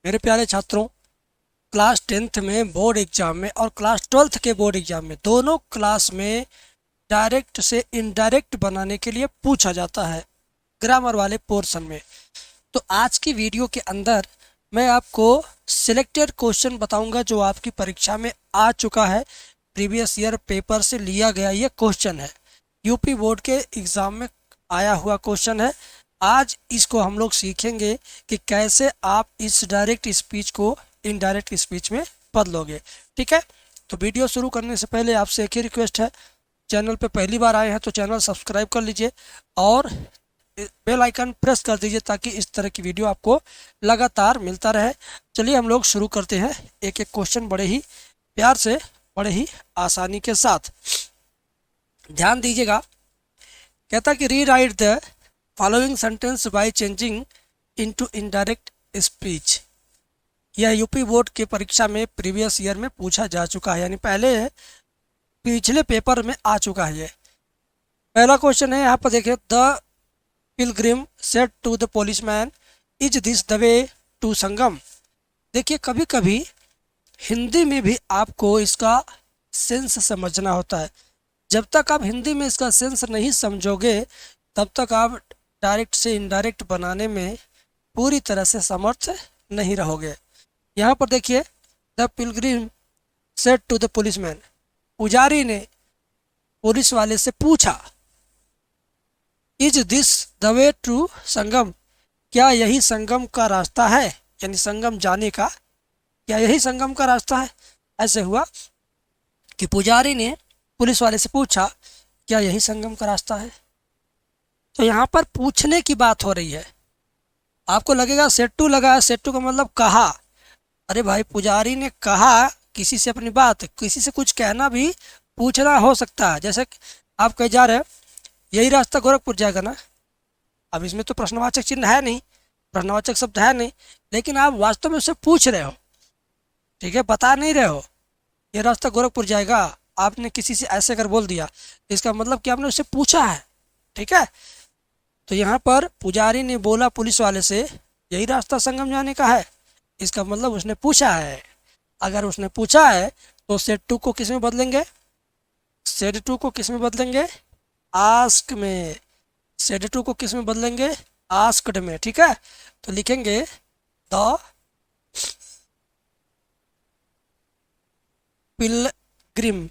मेरे प्यारे छात्रों, क्लास 10th में बोर्ड एग्जाम में और क्लास 12th के बोर्ड एग्जाम में दोनों क्लास में डायरेक्ट से इनडायरेक्ट बनाने के लिए पूछा जाता है ग्रामर वाले पोर्शन में। तो आज की वीडियो के अंदर मैं आपको सिलेक्टेड क्वेश्चन बताऊंगा जो आपकी परीक्षा में आ चुका है। प्रीवियस ईयर पेपर से लिया गया ये क्वेश्चन है, यूपी बोर्ड के एग्ज़ाम में आया हुआ क्वेश्चन है। आज इसको हम लोग सीखेंगे कि कैसे आप इस डायरेक्ट स्पीच को इनडायरेक्ट स्पीच में बदलोगे। ठीक है, तो वीडियो शुरू करने से पहले आपसे एक ही रिक्वेस्ट है, चैनल पे पहली बार आए हैं तो चैनल सब्सक्राइब कर लीजिए और बेल आइकन प्रेस कर दीजिए ताकि इस तरह की वीडियो आपको लगातार मिलता रहे। चलिए हम लोग शुरू करते हैं एक एक क्वेश्चन बड़े ही प्यार से, बड़े ही आसानी के साथ। ध्यान दीजिएगा, कहता कि rewrite the following sentence by changing into indirect speech. यह यूपी बोर्ड के परीक्षा में प्रीवियस ईयर में पूछा जा चुका है, यानी पिछले पेपर में आ चुका है। ये पहला क्वेश्चन है, यहाँ पर देखिए, the pilgrim said to the policeman, is this the way to Sangam. देखिए, कभी कभी हिंदी में भी आपको इसका सेंस समझना होता है। जब तक आप हिंदी में इसका सेंस नहीं समझोगे तब तक आप डायरेक्ट से इनडायरेक्ट बनाने में पूरी तरह से समर्थ नहीं रहोगे। यहाँ पर देखिए, the pilgrim said to the policeman, पुजारी ने पुलिस वाले से पूछा, is this the way to Sangam, क्या यही संगम का रास्ता है, यानी संगम जाने का, क्या यही संगम का रास्ता है। ऐसे हुआ कि पुजारी ने पुलिस वाले से पूछा, क्या यही संगम का रास्ता है। तो यहाँ पर पूछने की बात हो रही है। आपको लगेगा सेट्टू लगा, सेट्टू का मतलब कहा। अरे भाई, पुजारी ने कहा किसी से अपनी बात, किसी से कुछ कहना भी पूछना हो सकता है। जैसे आप कहीं जा रहे हैं, यही रास्ता गोरखपुर जाएगा ना। अब इसमें तो प्रश्नवाचक चिन्ह है नहीं, प्रश्नवाचक शब्द है नहीं, लेकिन आप वास्तव में उससे पूछ रहे हो। ठीक है, बता नहीं रहे हो ये रास्ता गोरखपुर जाएगा, आपने किसी से ऐसे कर बोल दिया, इसका मतलब कि आपने उससे पूछा है। ठीक है, तो यहाँ पर पुजारी ने बोला पुलिस वाले से, यही रास्ता संगम जाने का है, इसका मतलब उसने पूछा है। अगर उसने पूछा है तो सेड टू को किस में बदलेंगे, सेड टू को किस में बदलेंगे, आस्क में। सेड टू को किस में बदलेंगे, आस्क्ड में। ठीक है, तो लिखेंगे the Pilgrim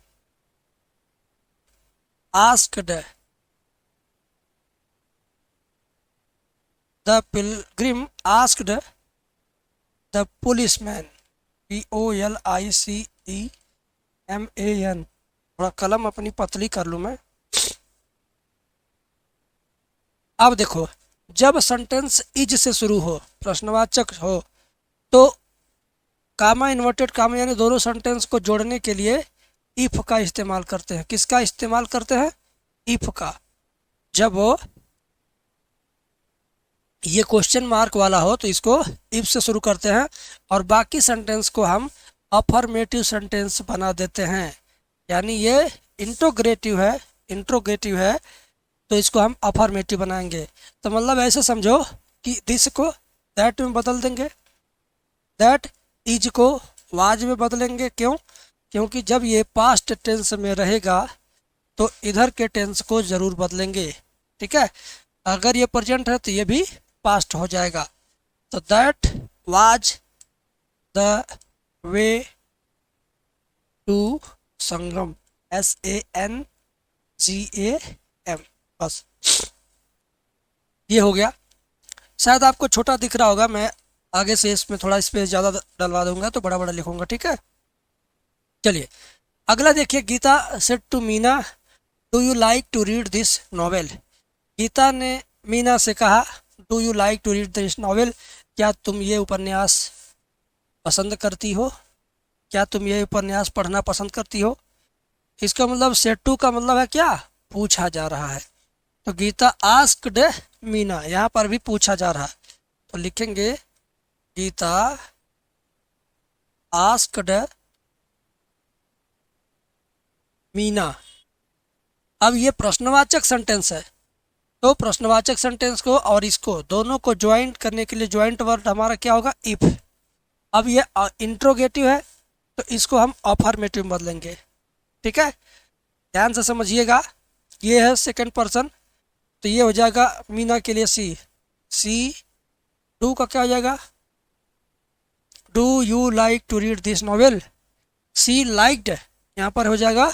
asked, the Pilgrim asked the policeman, POLICEMAN। थोड़ा कलम अपनी पतली कर लूँ मैं। अब देखो, जब सेंटेंस इज से शुरू हो, प्रश्नवाचक हो, तो कामा, इन्वर्टेड कामा, यानी दोनों सेंटेंस को जोड़ने के लिए इफ का इस्तेमाल करते हैं। किसका इस्तेमाल करते हैं, इफ का। जब ये क्वेश्चन मार्क वाला हो तो इसको इफ से शुरू करते हैं और बाकी सेंटेंस को हम अफर्मेटिव सेंटेंस बना देते हैं। यानी ये इंट्रोगेटिव है तो इसको हम अफर्मेटिव बनाएंगे। तो मतलब ऐसे समझो कि दिस को दैट में बदल देंगे, दैट इज को वाज में बदलेंगे। क्यों? क्योंकि जब ये पास्ट टेंस में रहेगा तो इधर के टेंस को ज़रूर बदलेंगे। ठीक है, अगर ये प्रेजेंट है तो ये भी पास्ट हो जाएगा। तो that was the way to Sangam, SANGAM। बस ये हो गया। शायद आपको छोटा दिख रहा होगा, मैं आगे से इसमें थोड़ा स्पेस ज़्यादा डलवा दूंगा तो बड़ा बड़ा लिखूंगा। ठीक है, चलिए अगला देखिए, Gita said to Meena, do you like to read this novel. Gita ने मीना से कहा, do you like to read this novel, क्या तुम ये उपन्यास पसंद करती हो, क्या तुम ये उपन्यास पढ़ना पसंद करती हो। इसका मतलब सेड टू का मतलब है क्या, पूछा जा रहा है। तो गीता आस्क्ड मीना, यहाँ पर भी पूछा जा रहा है तो लिखेंगे गीता आस्क्ड मीना। अब ये प्रश्नवाचक सेंटेंस है तो प्रश्नवाचक सेंटेंस को और इसको दोनों को ज्वाइंट करने के लिए ज्वाइंट वर्ड हमारा क्या होगा, इफ। अब ये इंट्रोगेटिव है तो इसको हम अफर्मेटिव में बदलेंगे। ठीक है, ध्यान से समझिएगा। ये है सेकंड पर्सन, तो ये हो जाएगा मीना के लिए सी। सी डू का क्या हो जाएगा? Do you like to read this novel? She liked, यहाँ पर हो जाएगा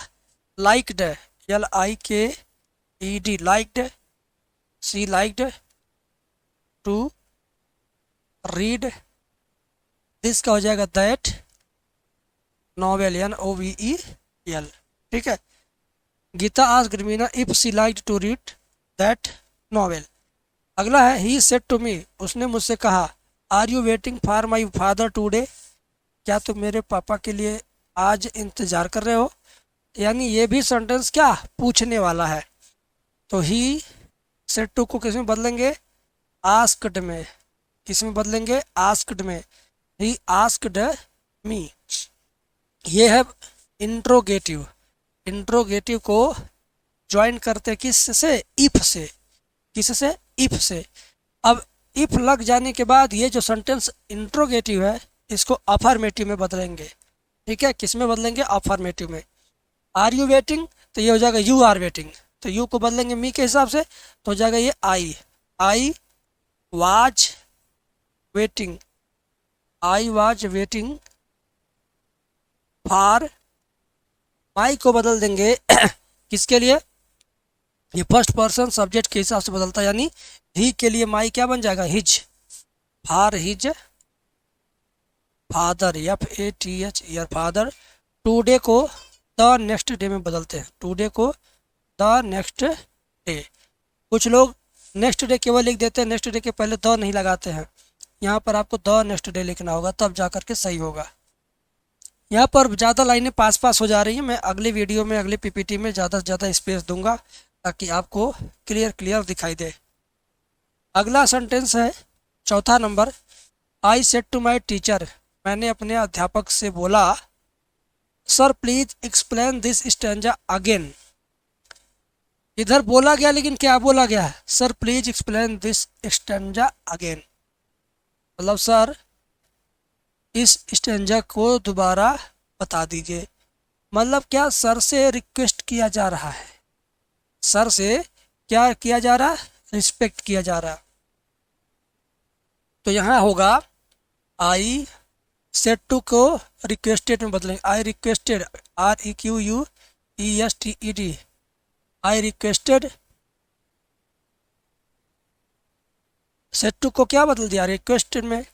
liked, LIKED, liked. She liked to read, this का हो जाएगा दैट नॉवेल, NOVEL। ठीक है, Gita asked Meena if she liked to read that novel. अगला है ही सेड टू मी, उसने मुझसे कहा are you waiting for my father today? क्या तुम मेरे पापा के लिए आज इंतज़ार कर रहे हो? यानी ये भी सेंटेंस क्या पूछने वाला है। तो ही सेड टू को किस में बदलेंगे? आस्क्ड में। किस में बदलेंगे? आस्क्ड में। He asked me. ये है इंट्रोगेटिव। इंट्रोगेटिव को ज्वाइन करते किस से? इफ से। किस से? इफ से। अब इफ लग जाने के बाद ये जो सेंटेंस इंट्रोगेटिव है इसको अफर्मेटिव में बदलेंगे। ठीक है, किस में बदलेंगे? अफर्मेटिव में। आर यू वेटिंग, तो ये हो जाएगा यू आर वेटिंग, तो यू को बदलेंगे मी के हिसाब से, तो हो जाएगा ये I was waiting. I was waiting for, my को बदल देंगे किसके लिए? ये फर्स्ट पर्सन सब्जेक्ट के हिसाब से बदलता है, यानी ही के लिए माई क्या बन जाएगा? His, for his father, FATH father. Today को द नेक्स्ट डे में बदलते हैं, टुडे को द नेक्स्ट डे। कुछ लोग नेक्स्ट डे केवल लिख देते हैं, नेक्स्ट डे के पहले द नहीं लगाते हैं। यहाँ पर आपको द नेक्स्ट डे लिखना होगा, तब जा कर के सही होगा। यहाँ पर ज़्यादा लाइनें पास पास हो जा रही हैं, मैं अगले वीडियो में, अगले PPT में ज़्यादा से ज़्यादा स्पेस दूंगा ताकि आपको क्लियर दिखाई दे। अगला सेंटेंस है चौथा number, I said to my teacher, मैंने अपने अध्यापक से बोला sir please explain this stanza again. इधर बोला गया, लेकिन क्या बोला गया है? Sir please explain this stanza again. मतलब सर इस स्टैंजा को दोबारा बता दीजिए। मतलब क्या? सर से रिक्वेस्ट किया जा रहा है। सर से क्या किया जा रहा है? रिस्पेक्ट किया जा रहा है। तो यहाँ होगा आई सेड टू को रिक्वेस्टेड में बदलेंगे। I requested, REQUESTED, I requested. Said to को क्या बदल दिया? रिक्वेस्टेड में।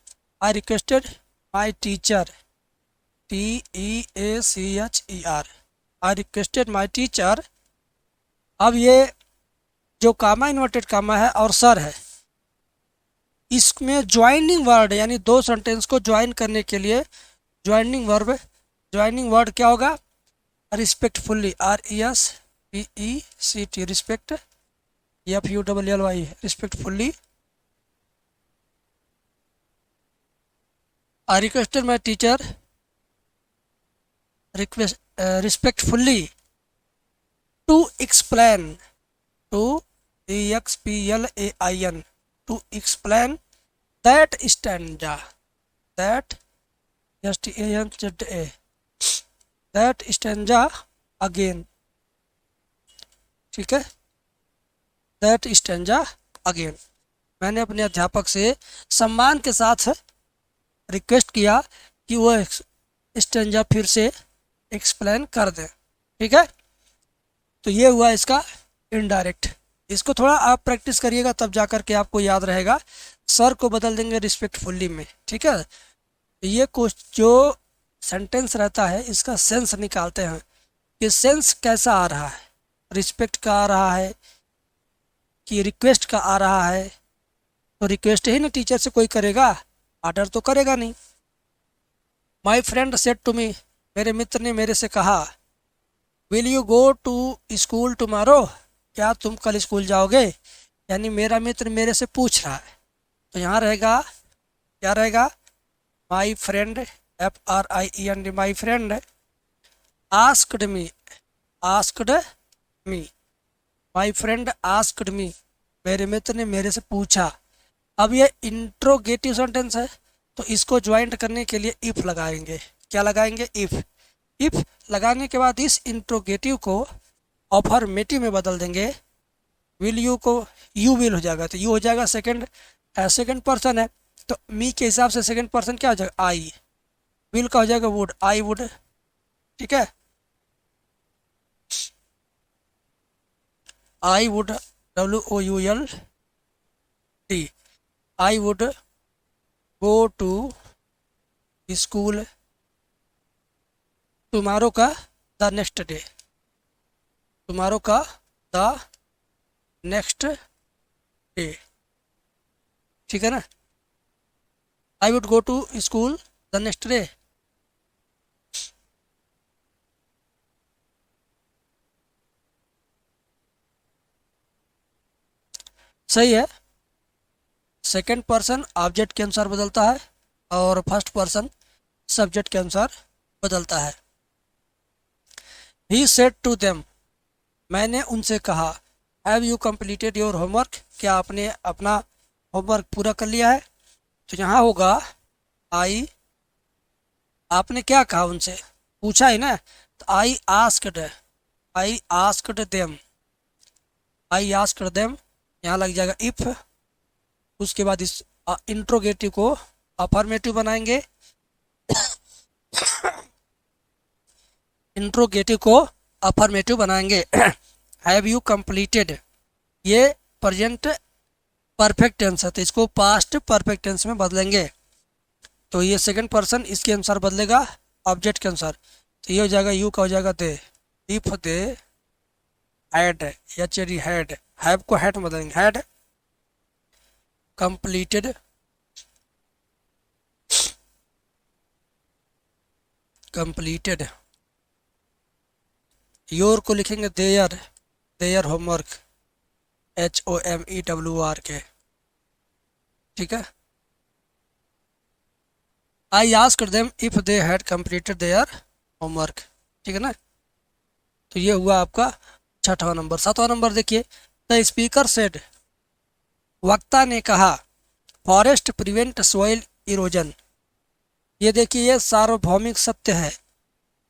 I requested my teacher, TEACHER, I requested my teacher. अब ये जो कामा इन्वर्टेड कामा है और सर है, इसमें ज्वाइनिंग वर्ड यानी दो सेंटेंस को ज्वाइन करने के लिए ज्वाइनिंग वर्ड क्या होगा? Respectfully, RESPECT, respect, FULLY, respectfully. I requested my teacher respectfully to explain, to EXPLAIN, to explain that stanza, that STANZA, that stanza again. ठीक है, दैट स्टैंजा अगेन। मैंने अपने अध्यापक से सम्मान के साथ रिक्वेस्ट किया कि वो स्टैंजा फिर से एक्सप्लेन कर दें। ठीक है, तो ये हुआ इसका इनडायरेक्ट। इसको थोड़ा आप प्रैक्टिस करिएगा, तब जा कर के आपको याद रहेगा। सर को बदल देंगे रिस्पेक्टफुल्ली में। ठीक है, ये कुछ जो सेंटेंस रहता है इसका सेंस निकालते हैं कि सेंस कैसा आ रहा है, रिस्पेक्ट का आ रहा है कि रिक्वेस्ट का आ रहा है। तो रिक्वेस्ट ही ना टीचर से कोई करेगा, ऑर्डर तो करेगा नहीं। My friend said to me, मेरे मित्र ने मेरे से कहा will you go to school tomorrow, क्या तुम कल स्कूल जाओगे? यानी मेरा मित्र मेरे से पूछ रहा है। तो यहाँ रहेगा, क्या रहेगा? My friend, FRIEND, my friend asked me, my friend asked me, मेरे मित्र ने मेरे से पूछा। अब ये इंट्रोगेटिव सेंटेंस है, तो इसको ज्वाइंट करने के लिए इफ लगाएंगे। क्या लगाएंगे? इफ लगाने के बाद इस इंट्रोगेटिव को अफर्मेटिव में बदल देंगे। विल यू को यू विल हो जाएगा, तो यू हो जाएगा सेकंड पर्सन है, तो मी के हिसाब से सेकंड पर्सन क्या हो जाएगा? आई। विल का हो जाएगा वुड, आई वुड। ठीक है, I would, WOULD, I would go to school tomorrow का द नेक्स्ट डे, टुमारो का द नेक्स्ट डे। ठीक है ना, I would go to school the next day. सही है। सेकंड पर्सन ऑब्जेक्ट के अनुसार बदलता है और फर्स्ट पर्सन सब्जेक्ट के अनुसार बदलता है। ही सेड टू देम, मैंने उनसे कहा। Have you completed your homework, क्या आपने अपना होमवर्क पूरा कर लिया है? तो यहाँ होगा आई, आपने क्या कहा उनसे? पूछा है ना, तो I asked them, I asked them, यहाँ लग जाएगा इफ। उसके बाद इस इंट्रोगेटिव को अफर्मेटिव बनाएंगे, इंट्रोगेटिव को अफर्मेटिव बनाएंगे। हैव यू कंप्लीटेड, ये प्रेजेंट परफेक्ट टेंस है, तो इसको पास्ट परफेक्ट टेंस में बदलेंगे। तो ये सेकंड पर्सन इसके अनुसार बदलेगा, ऑब्जेक्ट के अनुसार। तो ये हो जाएगा, यू का हो जाएगा they, if they had, had, have को हैड में बदलेंगे, हैड कंप्लीटेड योर को लिखेंगे देयर होमवर्क, HOMEWR के। ठीक है, I asked them if they had completed their homework. ठीक है ना, तो ये हुआ आपका छठवां नंबर। सातवां नंबर देखिए, द स्पीकर सेड, वक्ता ने कहा, फॉरेस्ट प्रिवेंट सॉइल इरोजन। ये देखिए, ये सार्वभौमिक सत्य है,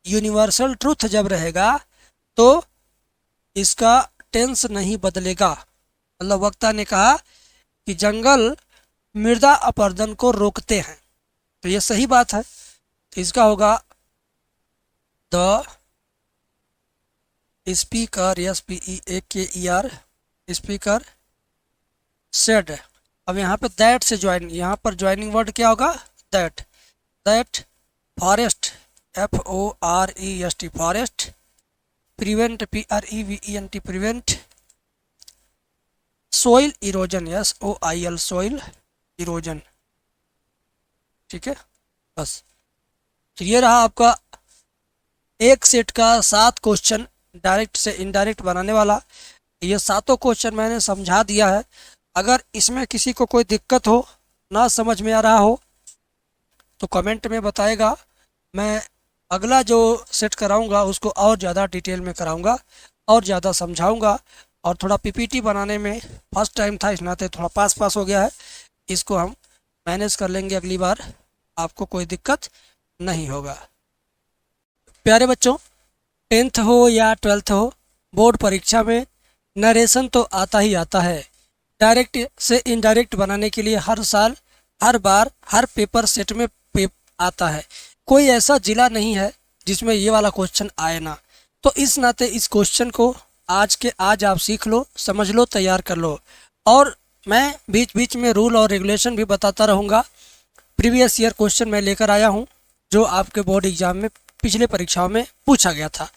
यूनिवर्सल ट्रूथ जब रहेगा तो इसका टेंस नहीं बदलेगा। मतलब वक्ता ने कहा कि जंगल मृदा अपरदन को रोकते हैं, तो ये सही बात है। तो इसका होगा the speaker, SPEAKER, speaker said. अब यहाँ पे दैट से ज्वाइन, यहाँ पर ज्वाइनिंग वर्ड क्या होगा? That forest, FOREST, forest, prevent, PREVENT, prevent, soil erosion, SOIL, soil erosion. ठीक है, बस। तो ये रहा आपका एक सेट का 7 क्वेश्चन डायरेक्ट से इनडायरेक्ट बनाने वाला। ये 7 क्वेश्चन मैंने समझा दिया है। अगर इसमें किसी को कोई दिक्कत हो, ना समझ में आ रहा हो, तो कमेंट में बताएगा। मैं अगला जो सेट कराऊंगा उसको और ज़्यादा डिटेल में कराऊंगा और ज़्यादा समझाऊंगा। और थोड़ा PPT बनाने में फर्स्ट टाइम था, इस नाते थोड़ा पास हो गया है। इसको हम मैनेज कर लेंगे अगली बार, आपको कोई दिक्कत नहीं होगा। प्यारे बच्चों, 10th हो या 12th हो, बोर्ड परीक्षा में नरेशन तो आता ही आता है। डायरेक्ट से इनडायरेक्ट बनाने के लिए हर साल, हर बार, हर पेपर सेट में आता है। कोई ऐसा जिला नहीं है जिसमें ये वाला क्वेश्चन आए ना। तो इस नाते इस क्वेश्चन को आज आप सीख लो, समझ लो, तैयार कर लो। और मैं बीच बीच में रूल और रेगुलेशन भी बताता रहूँगा। प्रीवियस ईयर क्वेश्चन मैं लेकर आया हूँ जो आपके बोर्ड एग्जाम में पिछले परीक्षाओं में पूछा गया था।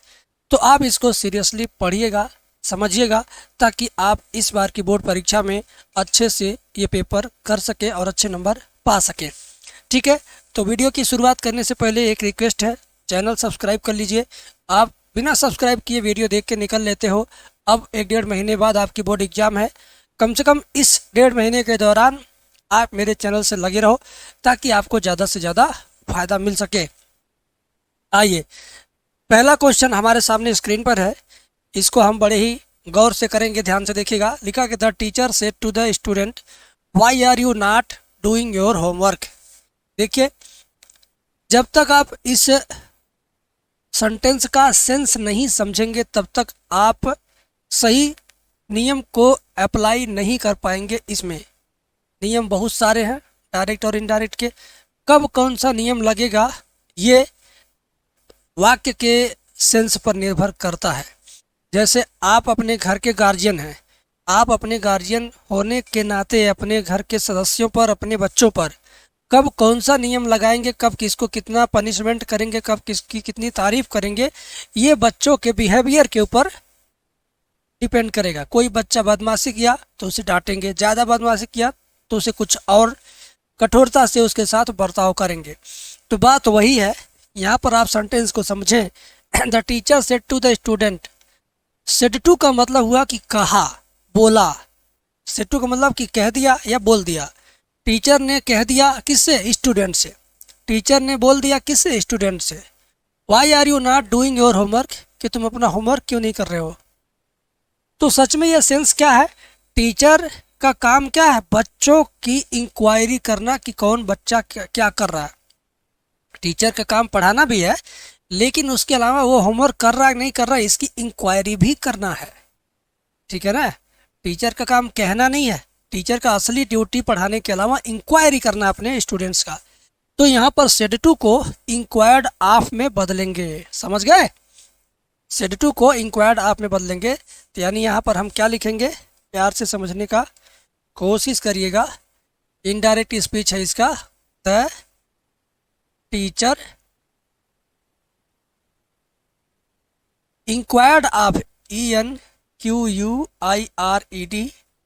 तो आप इसको सीरियसली पढ़िएगा, समझिएगा, ताकि आप इस बार की बोर्ड परीक्षा में अच्छे से ये पेपर कर सकें और अच्छे नंबर पा सकें। ठीक है, तो वीडियो की शुरुआत करने से पहले एक रिक्वेस्ट है, चैनल सब्सक्राइब कर लीजिए। आप बिना सब्सक्राइब किए वीडियो देख के निकल लेते हो। अब 1-1.5 महीने बाद आपकी बोर्ड एग्जाम है। कम से कम इस 1.5 महीने के दौरान आप मेरे चैनल से लगे रहो ताकि आपको ज़्यादा से ज़्यादा फायदा मिल सके। आइए, पहला क्वेश्चन हमारे सामने स्क्रीन पर है, इसको हम बड़े ही गौर से करेंगे, ध्यान से देखिएगा। लिखा कि the teacher said to the student, why are you not doing your homework. देखिए, जब तक आप इस सेंटेंस का सेंस नहीं समझेंगे तब तक आप सही नियम को अप्लाई नहीं कर पाएंगे। इसमें नियम बहुत सारे हैं, डायरेक्ट और इनडायरेक्ट के। कब कौन सा नियम लगेगा ये वाक्य के सेंस पर निर्भर करता है। जैसे आप अपने घर के गार्जियन हैं, आप अपने गार्जियन होने के नाते अपने घर के सदस्यों पर, अपने बच्चों पर कब कौन सा नियम लगाएंगे, कब किसको कितना पनिशमेंट करेंगे, कब किसकी कितनी तारीफ करेंगे, ये बच्चों के बिहेवियर के ऊपर डिपेंड करेगा। कोई बच्चा बदमाशी किया तो उसे डांटेंगे, ज़्यादा बदमाशी किया तो उसे कुछ और कठोरता से उसके साथ बर्ताव करेंगे। तो बात वही है, यहाँ पर आप सेंटेंस को समझें। The teacher said to the student, said to का मतलब हुआ कि कहा, बोला। सेड टू का मतलब कि कह दिया या बोल दिया। टीचर ने कह दिया किससे? स्टूडेंट से। टीचर ने बोल दिया किससे? स्टूडेंट से। Why are you not doing your homework, कि तुम अपना होमवर्क क्यों नहीं कर रहे हो। तो सच में यह सेंस क्या है? टीचर का काम क्या है? बच्चों की इंक्वायरी करना कि कौन बच्चा क्या कर रहा है। टीचर का काम पढ़ाना भी है, लेकिन उसके अलावा वो होमवर्क कर रहा है नहीं कर रहा है इसकी इंक्वायरी भी करना है। ठीक है ना। टीचर का काम कहना नहीं है, टीचर का असली ड्यूटी पढ़ाने के अलावा इंक्वायरी करना अपने स्टूडेंट्स का। तो यहाँ पर सेड टू को इंक्वायर्ड ऑफ में बदलेंगे, समझ गए? सेड टू को इंक्वायर्ड ऑफ में बदलेंगे। तो यानी यहाँ पर हम क्या लिखेंगे, प्यार से समझने का कोशिश करिएगा। इनडायरेक्ट स्पीच है इसका। The teacher enquired of, ENQUIRED,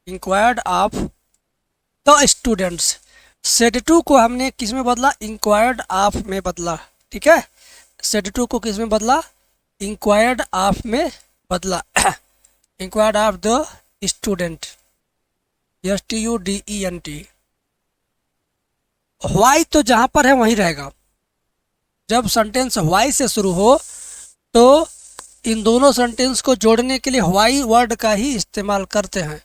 enquired of the students. Said to को हमने किस में बदला? इंक्वायर्ड ऑफ में बदला। ठीक है, सेड टू को किस में बदला? इंक्वायर्ड ऑफ में बदला। Inquired of the student, STUDENT। Why तो जहां पर है वहीं रहेगा। जब सेंटेंस व्हाई से शुरू हो तो इन दोनों सेंटेंस को जोड़ने के लिए व्हाई वर्ड का ही इस्तेमाल करते हैं।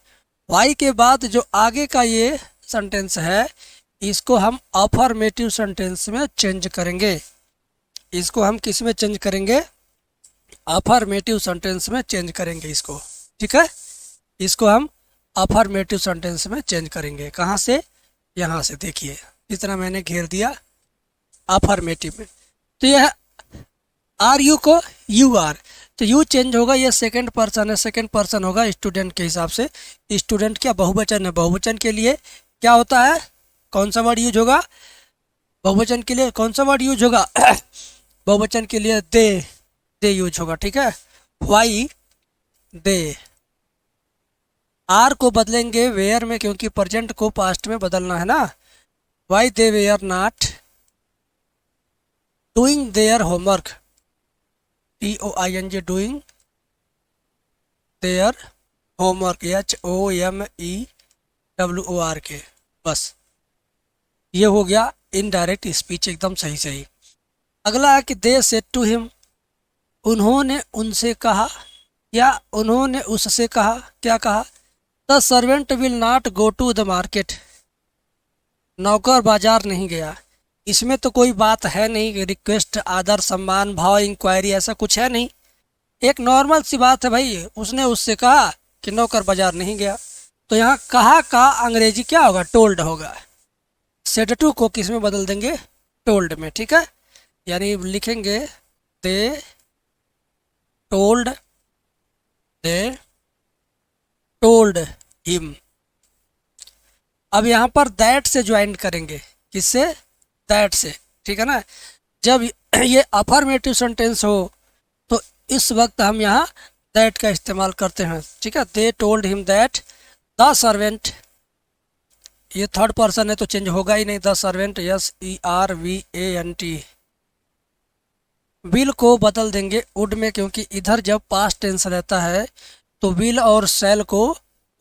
व्हाई के बाद जो आगे का ये सेंटेंस है इसको हम अफर्मेटिव सेंटेंस में चेंज करेंगे। इसको हम किस में चेंज करेंगे? अफर्मेटिव सेंटेंस में चेंज करेंगे इसको। ठीक है, इसको हम अफर्मेटिव सेंटेंस में चेंज करेंगे। कहाँ से? यहाँ से। देखिए इतना मैंने घेर दिया अफर्मेटिव में। तो यह आर यू को यू आर, तो यू चेंज होगा, ये सेकंड पर्सन है, सेकंड पर्सन होगा स्टूडेंट के हिसाब से। स्टूडेंट क्या बहुवचन है, बहुवचन के लिए क्या होता है, कौन सा वर्ड यूज होगा? बहुवचन के लिए कौन सा वर्ड यूज होगा? बहुवचन के लिए दे यूज होगा। ठीक है, व्हाई दे। आर को बदलेंगे वेयर में, क्योंकि प्रेजेंट को पास्ट में बदलना है ना। Why they were not doing their homework, DOING, doing their homework, HOMEWORK। बस ये हो गया इनडायरेक्ट स्पीच, एकदम सही सही। अगला है कि दे सेड टू हिम, उन्होंने उनसे कहा या उन्होंने उससे कहा। क्या कहा? The servant will not go to the market, नौकर बाजार नहीं गया। इसमें तो कोई बात है नहीं, रिक्वेस्ट, आदर, सम्मान, भाव, इंक्वायरी, ऐसा कुछ है नहीं। एक नॉर्मल सी बात है भाई, उसने उससे कहा कि नौकर बाजार नहीं गया। तो यहाँ कहा का अंग्रेजी क्या होगा? टोल्ड होगा। सेड टू को किस में बदल देंगे? टोल्ड में। ठीक है, यानी लिखेंगे दे टोल्ड हिम। अब यहाँ पर दैट से ज्वाइन करेंगे, किससे? दैट से। ठीक है ना। जब ये अफर्मेटिव सेंटेंस हो तो इस वक्त हम यहाँ दैट का इस्तेमाल करते हैं। ठीक है, they told him that the servant, ये थर्ड पर्सन है तो चेंज होगा ही नहीं। The servant, SERVANT। विल को बदल देंगे वुड में, क्योंकि इधर जब पास्ट टेंस रहता है तो विल और सेल को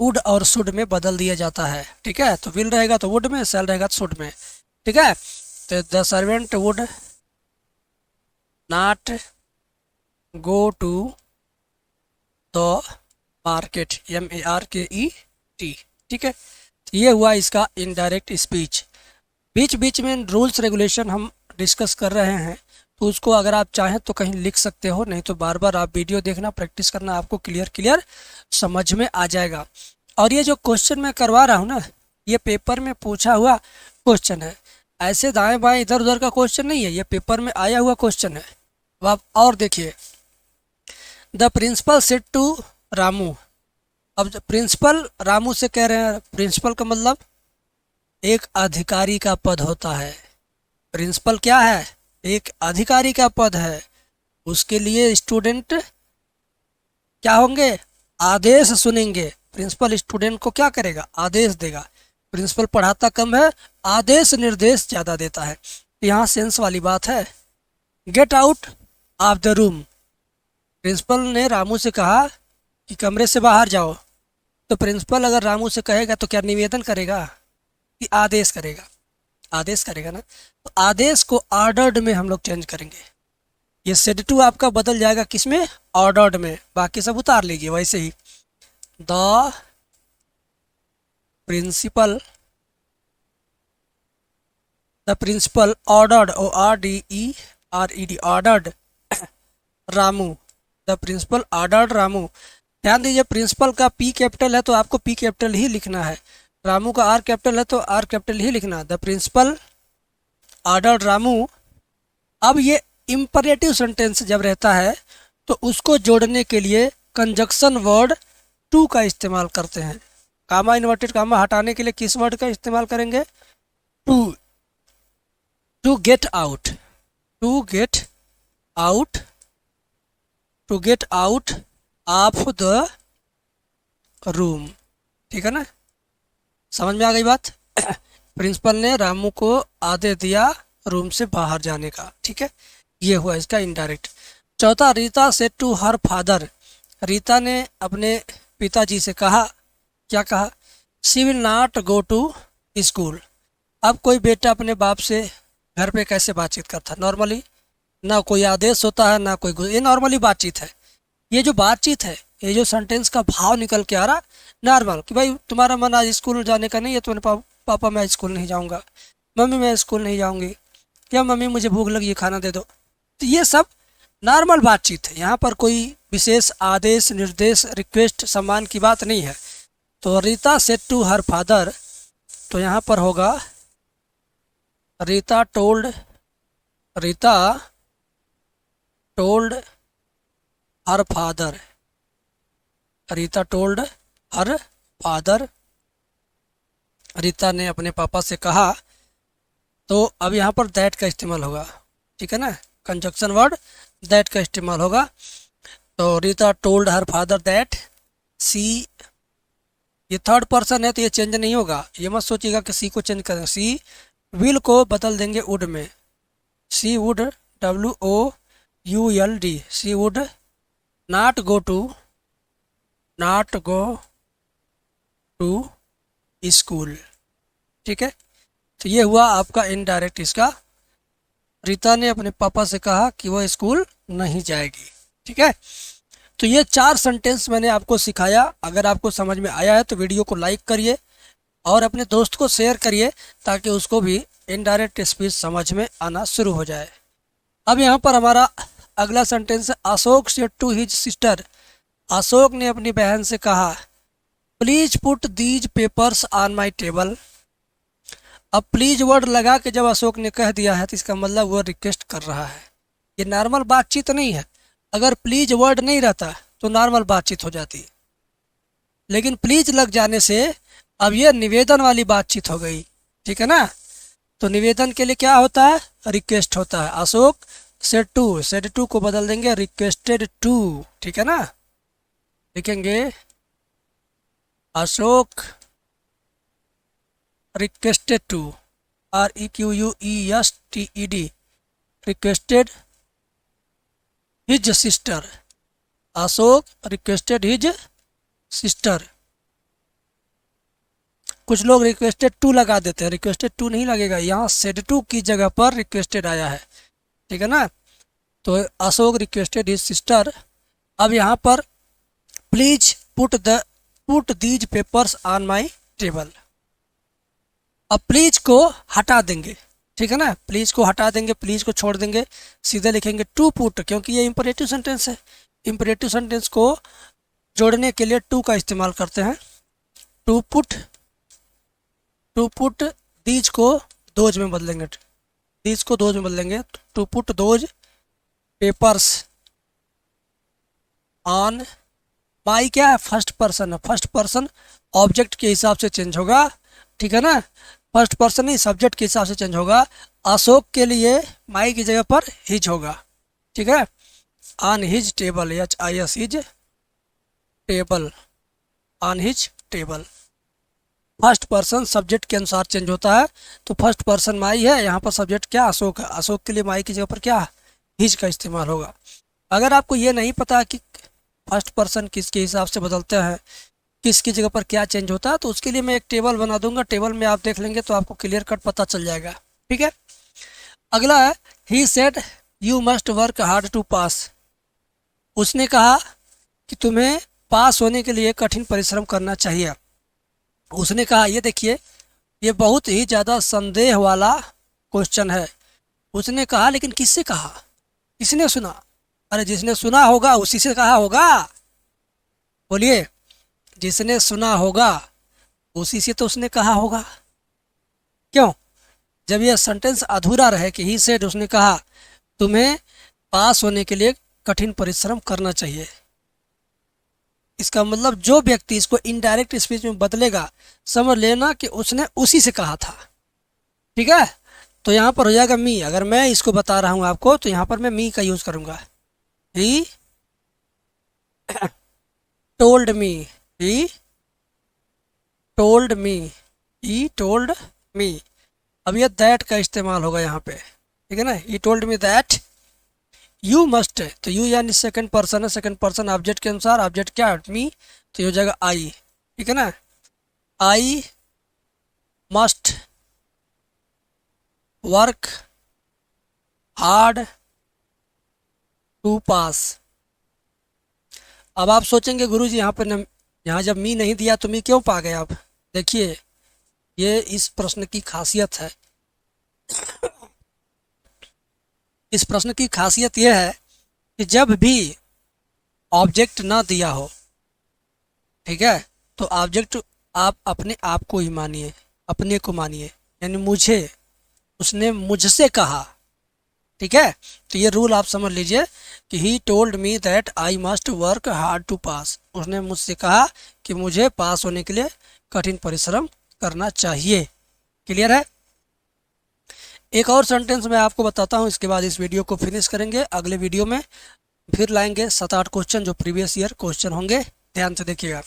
वुड और शुड में बदल दिया जाता है। ठीक है, तो विल रहेगा तो वुड में, सेल रहेगा तो शुड में। ठीक है, तो the servant would not go to the market, MARKET। ठीक है, ये हुआ इसका इनडायरेक्ट स्पीच। बीच बीच में रूल्स रेगुलेशन हम डिस्कस कर रहे हैं, तो उसको अगर आप चाहें तो कहीं लिख सकते हो, नहीं तो बार बार आप वीडियो देखना, प्रैक्टिस करना, आपको क्लियर क्लियर समझ में आ जाएगा। और ये जो क्वेश्चन मैं करवा रहा हूँ ना, ये पेपर में पूछा हुआ क्वेश्चन है, ऐसे दाएं बाएं इधर उधर का क्वेश्चन नहीं है, ये पेपर में आया हुआ क्वेश्चन है। अब आप और देखिए, the principal said to Ramu. अब प्रिंसिपल रामू से कह रहे हैं, प्रिंसिपल का मतलब एक अधिकारी का पद होता है। प्रिंसिपल क्या है? एक अधिकारी का पद है। उसके लिए स्टूडेंट क्या होंगे? आदेश सुनेंगे। प्रिंसिपल स्टूडेंट को क्या करेगा? आदेश देगा। प्रिंसिपल पढ़ाता कम है, आदेश निर्देश ज़्यादा देता है। यहाँ सेंस वाली बात है। Get out of the room. Principal ने रामू से कहा कि कमरे से बाहर जाओ। तो प्रिंसिपल अगर रामू से कहेगा तो क्या निवेदन करेगा कि आदेश करेगा? आदेश करेगा ना। तो आदेश को ऑर्डर्ड में हम लोग चेंज करेंगे। ये सेड टू आपका बदल जाएगा किस में? ऑर्डर्ड में। बाकी सब उतार लीजिए वैसे ही। The principal ordered, ORDERED ordered Ramu. The principal ordered Ramu. ध्यान दीजिए, प्रिंसिपल का P कैपिटल है तो आपको P कैपिटल ही लिखना है, रामू का R कैपिटल है तो R कैपिटल ही लिखना। The principal ordered Ramu. अब ये इम्परेटिव सेंटेंस जब रहता है तो उसको जोड़ने के लिए कंजक्शन वर्ड टू का इस्तेमाल करते हैं। कामा, इन्वर्टेड कामा हटाने के लिए किस वर्ड का इस्तेमाल करेंगे? To. To get out, to get out, to get out of the room. ठीक है ना, समझ में आ गई बात? प्रिंसिपल ने रामू को आदेश दिया रूम से बाहर जाने का। ठीक है, ये हुआ इसका इनडायरेक्ट। चौथा, Rita said to her father. Rita ने अपने पिताजी से कहा, क्या कहा? She will not go to school. अब कोई बेटा अपने बाप से घर पे कैसे बातचीत करता? नॉर्मली, ना कोई आदेश होता है ना कोई, ये नॉर्मली बातचीत है। ये जो बातचीत है, ये जो सेंटेंस का भाव निकल के आ रहा नॉर्मल, कि भाई तुम्हारा मन आज स्कूल जाने का नहीं है, तो पापा मैं स्कूल नहीं जाऊँगा, मम्मी मैं स्कूल नहीं जाऊँगी, या मम्मी मुझे भूख लगी है खाना दे दो। तो ये सब नॉर्मल बातचीत है, यहाँ पर कोई विशेष आदेश निर्देश रिक्वेस्ट सम्मान की बात नहीं है। तो Rita said to her father, तो यहाँ पर होगा Rita told her father. Rita told her father, Rita ने अपने पापा से कहा। तो अब यहाँ पर दैट का इस्तेमाल होगा। ठीक है ना, कंजक्शन वर्ड दैट का इस्तेमाल होगा। तो Rita told her father that she, ये थर्ड पर्सन है तो ये चेंज नहीं होगा। ये मत सोचिएगा कि सी को चेंज करें। सी विल को बदल देंगे वुड में। She would, WOULD, she would not go to school. ठीक है, तो ये हुआ आपका इनडायरेक्ट इसका। रीता ने अपने पापा से कहा कि वह स्कूल नहीं जाएगी। ठीक है, तो ये 4 सेंटेंस मैंने आपको सिखाया। अगर आपको समझ में आया है तो वीडियो को लाइक करिए और अपने दोस्त को शेयर करिए, ताकि उसको भी इनडायरेक्ट स्पीच समझ में आना शुरू हो जाए। अब यहाँ पर हमारा अगला सेंटेंस है, Ashok said to his sister. Ashok ने अपनी बहन से कहा, please put these papers on my table. अब प्लीज वर्ड लगा के जब अशोक ने कह दिया है तो इसका मतलब वो रिक्वेस्ट कर रहा है। ये नॉर्मल बातचीत नहीं है। अगर प्लीज वर्ड नहीं रहता तो नॉर्मल बातचीत हो जाती, लेकिन प्लीज लग जाने से अब ये निवेदन वाली बातचीत हो गई। ठीक है ना, तो निवेदन के लिए क्या होता है? रिक्वेस्ट होता है। अशोक सेड टू को बदल देंगे रिक्वेस्टेड टू। ठीक है ना, लिखेंगे Ashok requested to, REQUESTED, requested his sister. Ashok requested his sister. कुछ लोग रिक्वेस्टेड टू लगा देते हैं, रिक्वेस्टेड टू नहीं लगेगा, यहाँ सेड टू की जगह पर रिक्वेस्टेड आया है। ठीक है ना, तो अशोक रिक्वेस्टेड हिज सिस्टर। अब यहाँ पर please put these papers on my table. अब प्लीज को हटा देंगे, ठीक है ना, प्लीज को हटा देंगे, प्लीज को छोड़ देंगे, सीधे लिखेंगे टू पुट, क्योंकि ये इंपरेटिव सेंटेंस है। इंपरेटिव सेंटेंस को जोड़ने के लिए टू का इस्तेमाल करते हैं। To put, to put these को दोज में बदलेंगे, दीज को दोज में बदलेंगे, to put those papers on my, क्या है, फर्स्ट पर्सन है, फर्स्ट पर्सन ऑब्जेक्ट के हिसाब से चेंज होगा, ठीक है ना, फर्स्ट पर्सन नहीं सब्जेक्ट के हिसाब से चेंज होगा। अशोक के लिए माई की जगह पर हिज होगा, ठीक है, on his table, H I S his table, on his table. First person subject के अनुसार चेंज होता है, तो फर्स्ट पर्सन माई है, यहाँ पर सब्जेक्ट क्या अशोक है, अशोक के लिए माई की जगह पर क्या हिज का इस्तेमाल होगा। अगर आपको ये नहीं पता कि फर्स्ट पर्सन किसके हिसाब से बदलते हैं, किसकी जगह पर क्या चेंज होता है, तो उसके लिए मैं एक टेबल बना दूंगा, टेबल में आप देख लेंगे तो आपको क्लियर कट पता चल जाएगा, ठीक है। अगला है he said you must work hard to pass, उसने कहा कि तुम्हें पास होने के लिए कठिन परिश्रम करना चाहिए। उसने कहा, ये देखिए ये बहुत ही ज़्यादा संदेह वाला क्वेश्चन है। उसने कहा, लेकिन किससे कहा, किसने सुना, अरे जिसने सुना होगा उसी से कहा होगा, बोलिए, जिसने सुना होगा उसी से तो उसने कहा होगा। क्यों, जब यह सेंटेंस अधूरा रहे कि ही सेड, उसने कहा तुम्हें पास होने के लिए कठिन परिश्रम करना चाहिए, इसका मतलब जो व्यक्ति इसको इनडायरेक्ट स्पीच में बदलेगा समझ लेना कि उसने उसी से कहा था, ठीक है। तो यहाँ पर हो जाएगा मी, अगर मैं इसको बता रहा हूँ आपको तो यहाँ पर मैं मी का यूज करूँगा। ही टोल्ड मी, ही टोल्ड मी, ही टोल्ड मी। अब ये दैट का इस्तेमाल होगा यहाँ पे, ठीक है ना, ही told me that you must, तो यू यानी सेकंड पर्सन है, सेकंड पर्सन ऑब्जेक्ट के अनुसार, ऑब्जेक्ट क्या मी, तो ये हो जाएगा आई, ठीक है ना, I must work hard to pass. अब आप सोचेंगे गुरुजी यहाँ पर यहाँ जब मी नहीं दिया तो मी क्यों पा गए आप, देखिए ये इस प्रश्न की खासियत है। इस प्रश्न की खासियत यह है कि जब भी ऑब्जेक्ट ना दिया हो, ठीक है, तो ऑब्जेक्ट आप अपने आप को ही मानिए, अपने को मानिए, यानी मुझे, उसने मुझसे कहा, ठीक है। तो ये रूल आप समझ लीजिए कि he told me that I must work hard to pass, उसने मुझसे कहा कि मुझे पास होने के लिए कठिन परिश्रम करना चाहिए। क्लियर है। एक और सेंटेंस मैं आपको बताता हूँ, इसके बाद इस वीडियो को फिनिश करेंगे। अगले वीडियो में फिर लाएंगे 7-8 क्वेश्चन जो प्रीवियस ईयर क्वेश्चन होंगे, ध्यान से देखिएगा।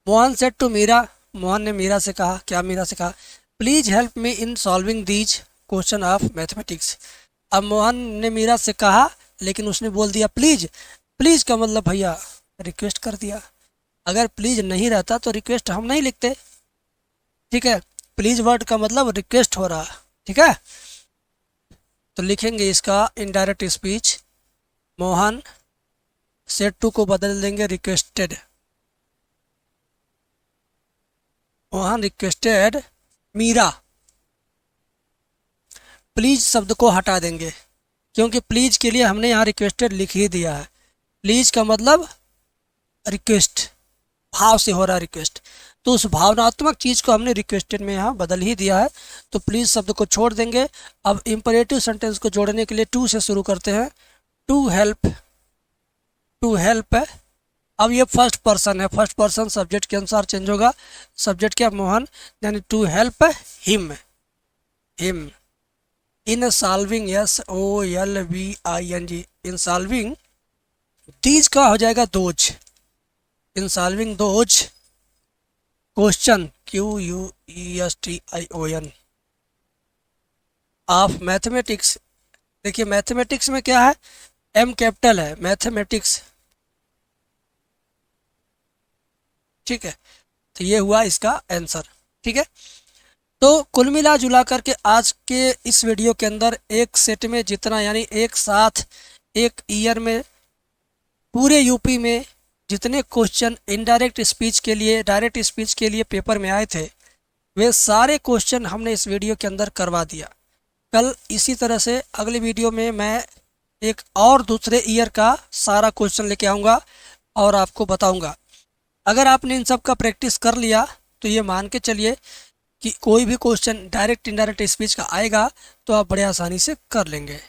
मोहन सेड टू मीरा, मोहन ने मीरा से कहा, क्या मीरा से कहा, please help me in solving these question of mathematics. अब मोहन ने मीरा से कहा लेकिन उसने बोल दिया प्लीज। प्लीज का मतलब भैया रिक्वेस्ट कर दिया, अगर प्लीज नहीं रहता तो रिक्वेस्ट हम नहीं लिखते, ठीक है। प्लीज वर्ड का मतलब रिक्वेस्ट हो रहा, ठीक है। तो लिखेंगे इसका indirect speech, Mohan said to को बदल देंगे requested, Mohan requested Meera. Please शब्द को हटा देंगे क्योंकि प्लीज के लिए हमने यहाँ रिक्वेस्टेड लिख ही दिया है। प्लीज का मतलब रिक्वेस्ट, भाव से हो रहा है रिक्वेस्ट, तो उस भावनात्मक चीज़ को हमने रिक्वेस्टेड में यहाँ बदल ही दिया है। तो प्लीज़ शब्द को छोड़ देंगे। अब इम्परेटिव सेंटेंस को जोड़ने के लिए टू से शुरू करते हैं। टू हेल्प, टू हेल्प है। अब ये फर्स्ट पर्सन है, फर्स्ट पर्सन सब्जेक्ट के अनुसार चेंज होगा। सब्जेक्ट क्या, मोहन, यानी to help him, him in solving, SOLVING, in solving these का हो जाएगा those, in solving those question, QUESTION of mathematics. देखिए मैथमेटिक्स में क्या है, M कैपिटल है, मैथमेटिक्स, ठीक है। तो ये हुआ इसका आंसर, ठीक है। तो कुल मिला जुला करके आज के इस वीडियो के अंदर एक सेट में जितना, यानी एक साथ एक ईयर में पूरे यूपी में जितने क्वेश्चन इनडायरेक्ट स्पीच के लिए, डायरेक्ट स्पीच के लिए पेपर में आए थे, वे सारे क्वेश्चन हमने इस वीडियो के अंदर करवा दिया। कल इसी तरह से अगले वीडियो में मैं एक और दूसरे ईयर का सारा क्वेश्चन लेके आऊँगा और आपको बताऊँगा। अगर आपने इन सब का प्रैक्टिस कर लिया तो ये मान के चलिए कि कोई भी क्वेश्चन डायरेक्ट इनडायरेक्ट स्पीच का आएगा तो आप बड़े आसानी से कर लेंगे।